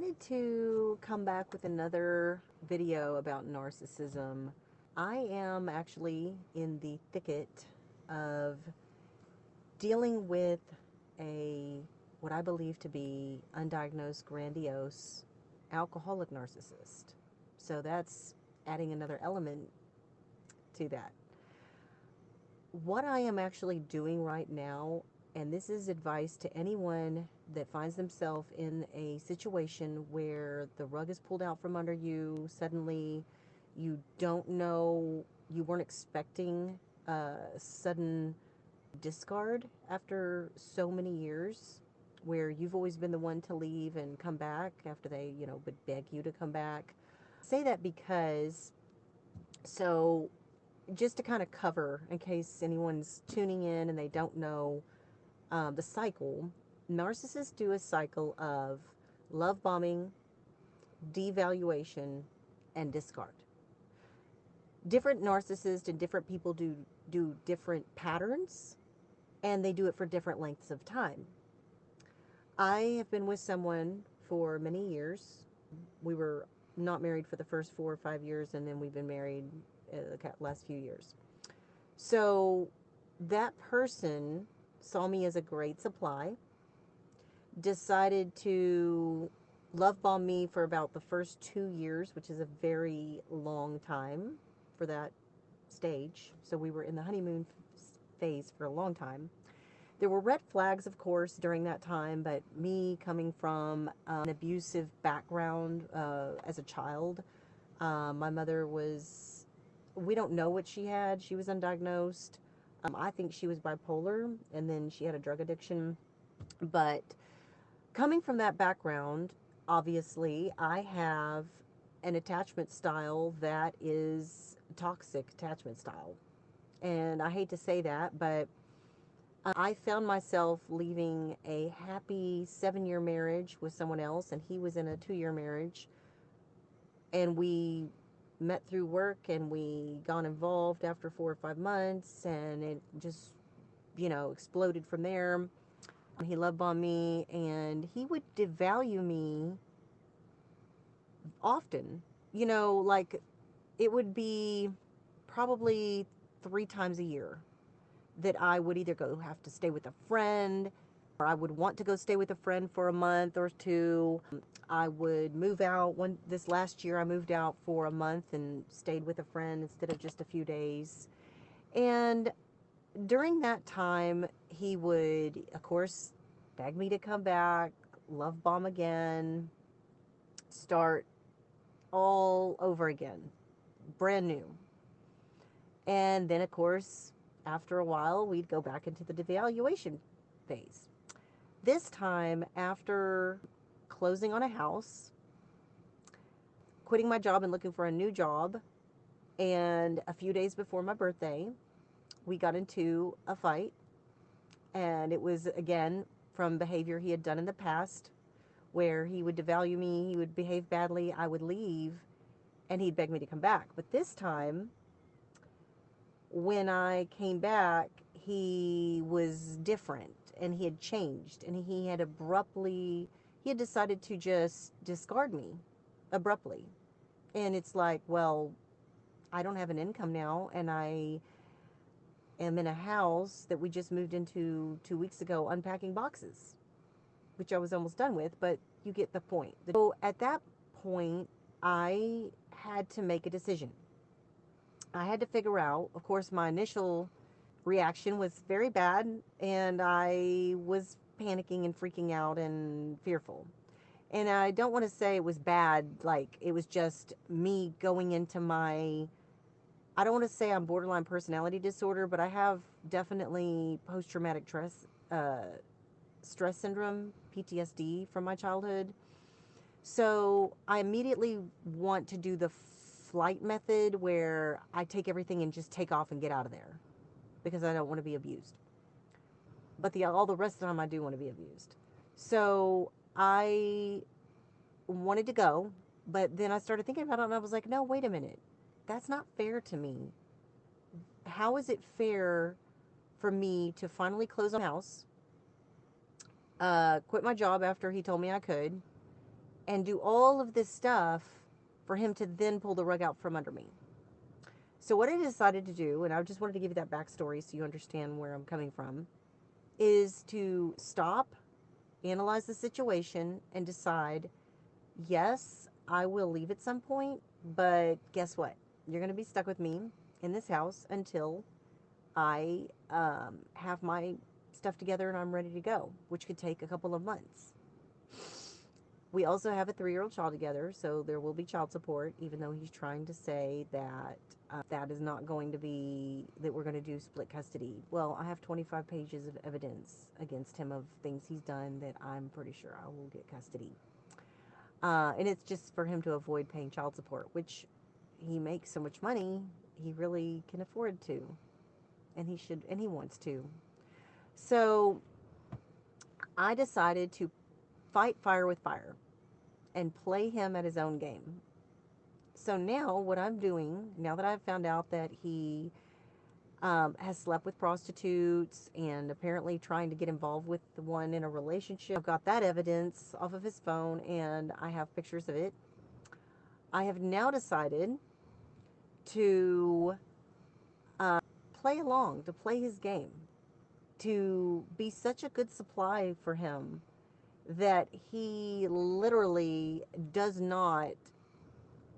wanted to come back with another video about narcissism. I am actually in the thicket of dealing with a what I believe to be undiagnosed, grandiose, alcoholic narcissist. So that's adding another element to that. What I am actually doing right now, and this is advice to anyone that finds themselves in a situation where the rug is pulled out from under you, suddenly you don't know, you weren't expecting a sudden discard after so many years, where you've always been the one to leave and come back after they, would beg you to come back. I say that because, so just to kind of cover, in case anyone's tuning in and they don't know the cycle, narcissists do a cycle of love bombing, devaluation, and discard. Different narcissists and different people do different patterns, and they do it for different lengths of time. I have been with someone for many years. We were not married for the first 4 or 5 years, and then we've been married the last few years. So that person saw me as a great supply, decided to love bomb me for about the first 2 years, which is a very long time for that stage. So we were in the honeymoon phase for a long time. There were red flags, of course, during that time, but me coming from an abusive background as a child, my mother was, we don't know what she had. She was undiagnosed. I think she was bipolar, and then she had a drug addiction. But coming from that background, obviously, I have an attachment style that is toxic attachment style. And I hate to say that, but I found myself leaving a happy 7-year marriage with someone else, and he was in a 2-year marriage. And we met through work, and we got involved after 4 or 5 months, and it just, exploded from there. He love bombed me, and he would devalue me often. Like it would be probably 3 times a year that I would either go have to stay with a friend, or I would want to go stay with a friend for a month or two. I would move out. This last year I moved out for a month and stayed with a friend instead of just a few days. And during that time, he would, of course, beg me to come back, love bomb again, start all over again, brand new. And then, of course, after a while, we'd go back into the devaluation phase. This time, after closing on a house, quitting my job and looking for a new job, and a few days before my birthday, we got into a fight. And it was, again, from behavior he had done in the past, where he would devalue me, he would behave badly, I would leave, and he'd beg me to come back. But this time, when I came back, he was different, and he had changed, and he had decided to just discard me abruptly. And it's like, well, I don't have an income now, and I am in a house that we just moved into 2 weeks ago, unpacking boxes, which I was almost done with, but you get the point. So at that point, I had to make a decision. I had to figure out, of course, my initial reaction was very bad, and I was panicking and freaking out and fearful. And I don't want to say it was bad, like it was just me going into I don't want to say I'm borderline personality disorder, but I have definitely post-traumatic stress syndrome, PTSD from my childhood. So I immediately want to do the flight method where I take everything and just take off and get out of there because I don't want to be abused. But all the rest of the time I do want to be abused. So I wanted to go, but then I started thinking about it, and I was like, no, wait a minute. That's not fair to me. How is it fair for me to finally close on a house, quit my job after he told me I could, and do all of this stuff for him to then pull the rug out from under me. So what I decided to do, and I just wanted to give you that backstory so you understand where I'm coming from, is to stop, analyze the situation, and decide, yes, I will leave at some point, but guess what? You're going to be stuck with me in this house until I have my stuff together and I'm ready to go, which could take a couple of months. We also have a 3-year-old child together, so there will be child support, even though he's trying to say that that is not going to be, that we're going to do split custody. Well, I have 25 pages of evidence against him of things he's done that I'm pretty sure I will get custody. And it's just for him to avoid paying child support, which he makes so much money, he really can afford to. And he should, and he wants to. So I decided to fight fire with fire and play him at his own game. So now what I'm doing, now that I've found out that he has slept with prostitutes and apparently trying to get involved with the one in a relationship, I've got that evidence off of his phone and I have pictures of it. I have now decided to play along, to play his game, to be such a good supply for him that he literally does not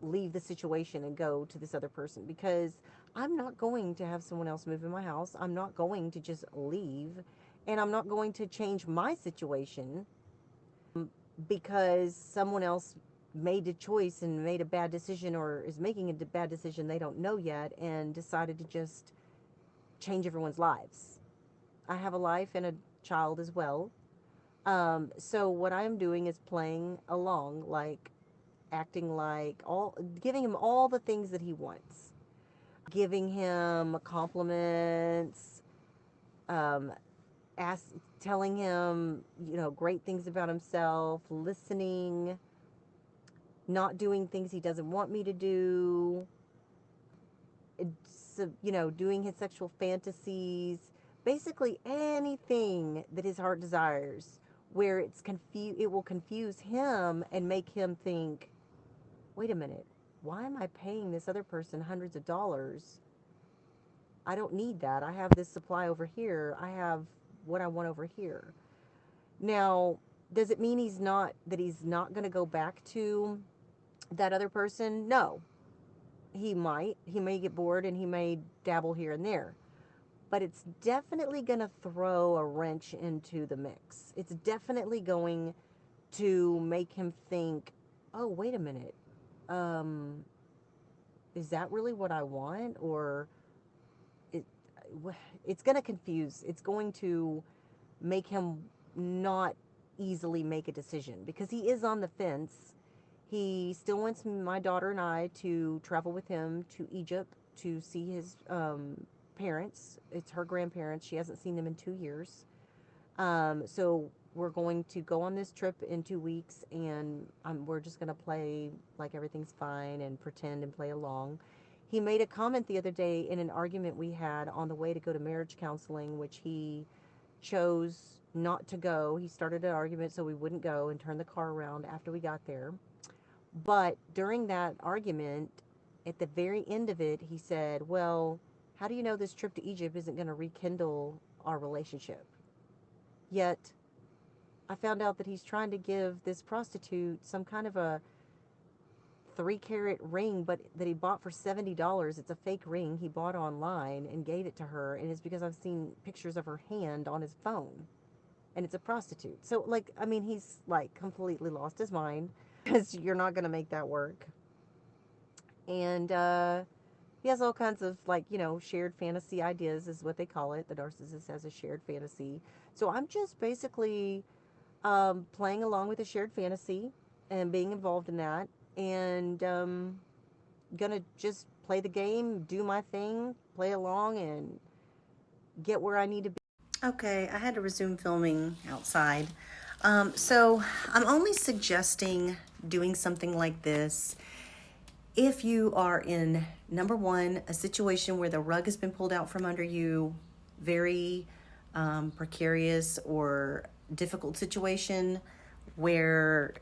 leave the situation and go to this other person, because I'm not going to have someone else move in my house. I'm not going to just leave, and I'm not going to change my situation because someone else made a choice and made a bad decision, or is making a bad decision they don't know yet, and decided to just change everyone's lives. I have a life and a child as well. So what I'm doing is playing along, like acting like giving him all the things that he wants, giving him compliments, telling him, great things about himself, listening, not doing things he doesn't want me to do, doing his sexual fantasies, basically anything that his heart desires, where it will confuse him and make him think, wait a minute, why am I paying this other person hundreds of dollars? I don't need that. I have this supply over here. I have what I want over here. Now, does it mean he's not going to go back to that other person? No. He may get bored and he may dabble here and there. But it's definitely going to throw a wrench into the mix. It's definitely going to make him think, oh, wait a minute. Is that really what I want? Or it's going to confuse. It's going to make him not easily make a decision, because he is on the fence. He still wants my daughter and I to travel with him to Egypt to see his parents. It's her grandparents. She hasn't seen them in 2 years. So we're going to go on this trip in 2 weeks, and we're just going to play like everything's fine and pretend and play along. He made a comment the other day in an argument we had on the way to go to marriage counseling, which he chose not to go. He started an argument so we wouldn't go, and turned the car around after we got there. But during that argument, at the very end of it, he said, well, how do you know this trip to Egypt isn't going to rekindle our relationship? Yet, I found out that he's trying to give this prostitute some kind of a 3-carat ring, but that he bought for $70. It's a fake ring he bought online and gave it to her, and it's because I've seen pictures of her hand on his phone, and it's a prostitute. So, he's completely lost his mind, because you're not going to make that work. And he has all kinds of shared fantasy ideas, is what they call it. The narcissist has a shared fantasy. So I'm just basically playing along with a shared fantasy and being involved in that, and gonna just play the game, do my thing, play along, and get where I need to be. Okay, I had to resume filming outside. So I'm only suggesting doing something like this if you are in, number one, a situation where the rug has been pulled out from under you, very precarious or difficult situation, where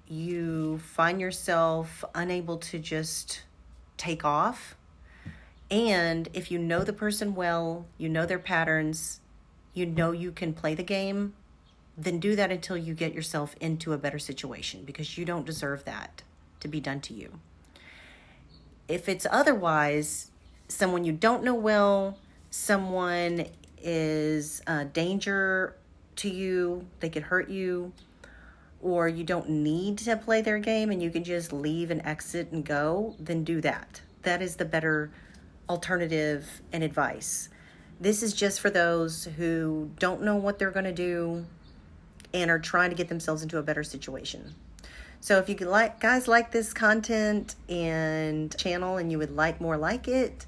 you find yourself unable to just take off. And if you know the person well, you know their patterns, you know you can play the game, then do that until you get yourself into a better situation, because you don't deserve that to be done to you. If it's otherwise, someone you don't know well, someone is a danger to you, they could hurt you, or you don't need to play their game and you can just leave and exit and go, then do that. That is the better alternative and advice. This is just for those who don't know what they're going to do and are trying to get themselves into a better situation. So if you guys like this content and channel and you would like more like it,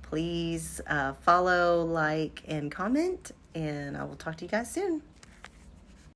please follow, like, and comment, and I will talk to you guys soon.